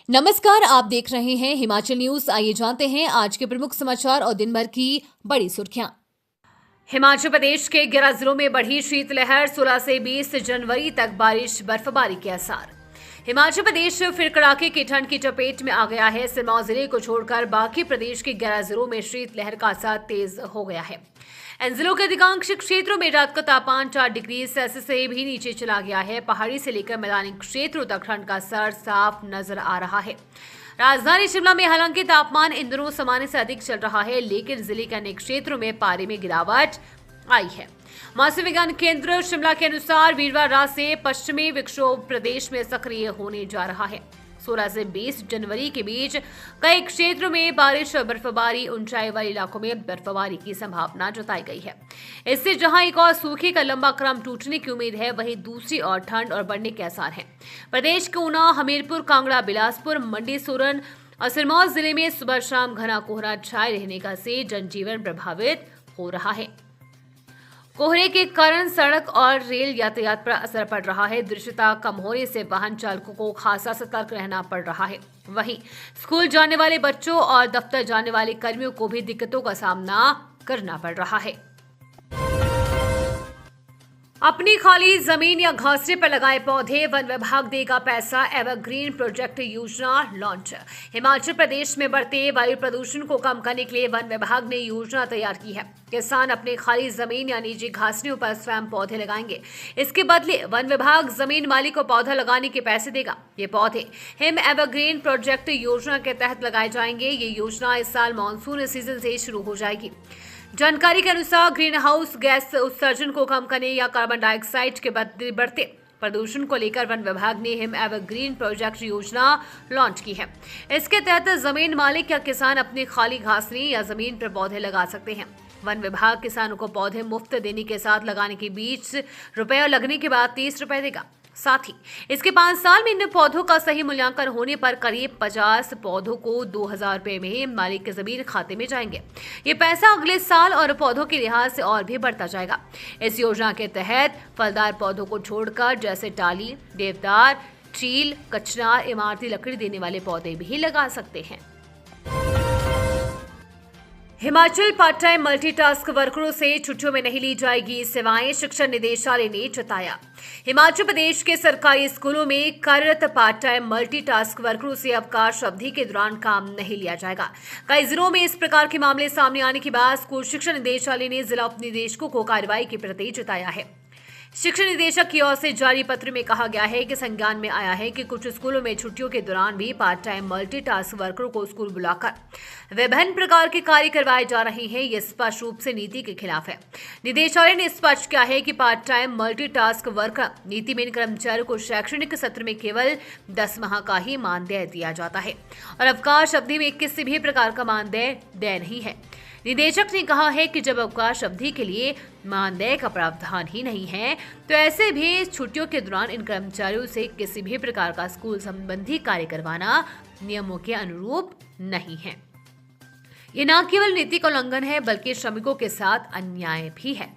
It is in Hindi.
नमस्कार, आप देख रहे हैं हिमाचल न्यूज। आइए जानते हैं आज के प्रमुख समाचार और दिन भर की बड़ी सुर्खियां। हिमाचल प्रदेश के 11 जिलों में बढ़ी शीतलहर, 16 से 20 जनवरी तक बारिश बर्फबारी के आसार। हिमाचल प्रदेश फिर कड़ाके की ठंड की चपेट में आ गया है। सिरमौर जिले को छोड़कर बाकी प्रदेश के 11 जिलों में शीतलहर का असर तेज हो गया है। इन जिलों के अधिकांश क्षेत्रों में रात का तापमान 4 डिग्री सेल्सियस से भी नीचे चला गया है। पहाड़ी से लेकर मैदानी क्षेत्रों तक ठंड का असर साफ नजर आ रहा है। राजधानी शिमला में हालांकि तापमान इन दिनों सामान्य से अधिक चल रहा है, लेकिन जिले के अनेक क्षेत्रों में पारे में गिरावट आई है। मौसम विज्ञान केंद्र शिमला के अनुसार वीरवार रात से पश्चिमी विक्षोभ प्रदेश में सक्रिय होने जा रहा है। 16 से 20 जनवरी के बीच कई क्षेत्रों में बारिश और बर्फबारी, ऊंचाई वाले इलाकों में बर्फबारी की संभावना जताई गई है। इससे जहां एक और सूखे का लंबा क्रम टूटने की उम्मीद है, वहीं दूसरी ओर ठंड और बढ़ने के आसार हैं। प्रदेश के ऊना, हमीरपुर, कांगड़ा, बिलासपुर, मंडी, सोलन और सिरमौर जिले में सुबह शाम घना कोहरा छाए रहने का से जनजीवन प्रभावित हो रहा है। कोहरे के कारण सड़क और रेल यातायात पर असर पड़ रहा है। दृश्यता कम होने से वाहन चालकों को खासा सतर्क रहना पड़ रहा है। वहीं स्कूल जाने वाले बच्चों और दफ्तर जाने वाले कर्मियों को भी दिक्कतों का सामना करना पड़ रहा है। अपनी खाली जमीन या घासले पर लगाए पौधे, वन विभाग देगा पैसा। एवरग्रीन प्रोजेक्ट योजना लॉन्च। हिमाचल प्रदेश में बढ़ते वायु प्रदूषण को कम करने के लिए वन विभाग ने योजना तैयार की है। किसान अपने खाली जमीन या निजी घासनियों पर स्वयं पौधे लगाएंगे। इसके बदले वन विभाग जमीन मालिक को पौधा लगाने के पैसे देगा। ये पौधे हिम एवरग्रीन प्रोजेक्ट योजना के तहत लगाए जाएंगे। ये योजना इस साल मानसून सीजन से शुरू हो जाएगी। जानकारी के अनुसार ग्रीन हाउस गैस उत्सर्जन को कम करने या कार्बन डाइऑक्साइड के बढ़ते प्रदूषण को लेकर वन विभाग ने हिम एवरग्रीन प्रोजेक्ट योजना लॉन्च की है। इसके तहत जमीन मालिक या किसान अपनी खाली घासनी या जमीन पर पौधे लगा सकते हैं। वन विभाग किसानों को पौधे मुफ्त देने के साथ लगाने के 20 रुपए और लगने के बाद 30 रुपए देगा। साथ ही इसके 5 साल में इन पौधों का सही मूल्यांकन होने पर करीब 50 पौधों को 2000 रुपए में मालिक के जमीन खाते में जाएंगे। ये पैसा अगले साल और पौधों के लिहाज से और भी बढ़ता जाएगा। इस योजना के तहत फलदार पौधों को छोड़कर जैसे टाली, देवदार, चील, कचनार, इमारती लकड़ी देने वाले पौधे भी लगा सकते हैं। हिमाचल पार्ट टाइम मल्टीटास्क वर्करों से छुट्टियों में नहीं ली जाएगी सेवाएं, शिक्षा निदेशालय ने जताया। हिमाचल प्रदेश के सरकारी स्कूलों में कार्यरत पार्ट टाइम मल्टीटास्क वर्करों से अवकाश अवधि के दौरान काम नहीं लिया जाएगा। कई जिलों में इस प्रकार के मामले सामने आने के बाद स्कूल शिक्षा निदेशालय ने जिला उप निदेशकों को कार्रवाई के प्रति जताया है। शिक्षा निदेशक की ओर से जारी पत्र में कहा गया है कि संज्ञान में आया है कि कुछ स्कूलों में छुट्टियों के दौरान भी पार्ट टाइम मल्टीटास्क वर्करों को स्कूल बुलाकर विभिन्न प्रकार के कार्य करवाए जा रहे हैं। ये स्पष्ट रूप से नीति के खिलाफ है। निदेशालय ने स्पष्ट किया है कि पार्ट टाइम मल्टीटास्क वर्कर नीति में इन कर्मचारियों को शैक्षणिक सत्र में केवल 10 माह का ही मानदेय दिया जाता है और अवकाश अवधि में किसी भी प्रकार का मानदेय नहीं है। निदेशक ने कहा है कि जब अवकाश अवधि के लिए मानदेय का प्रावधान ही नहीं है, तो ऐसे भी छुट्टियों के दौरान इन कर्मचारियों से किसी भी प्रकार का स्कूल संबंधी कार्य करवाना नियमों के अनुरूप नहीं है। ये न केवल नीति का उल्लंघन है, बल्कि श्रमिकों के साथ अन्याय भी है।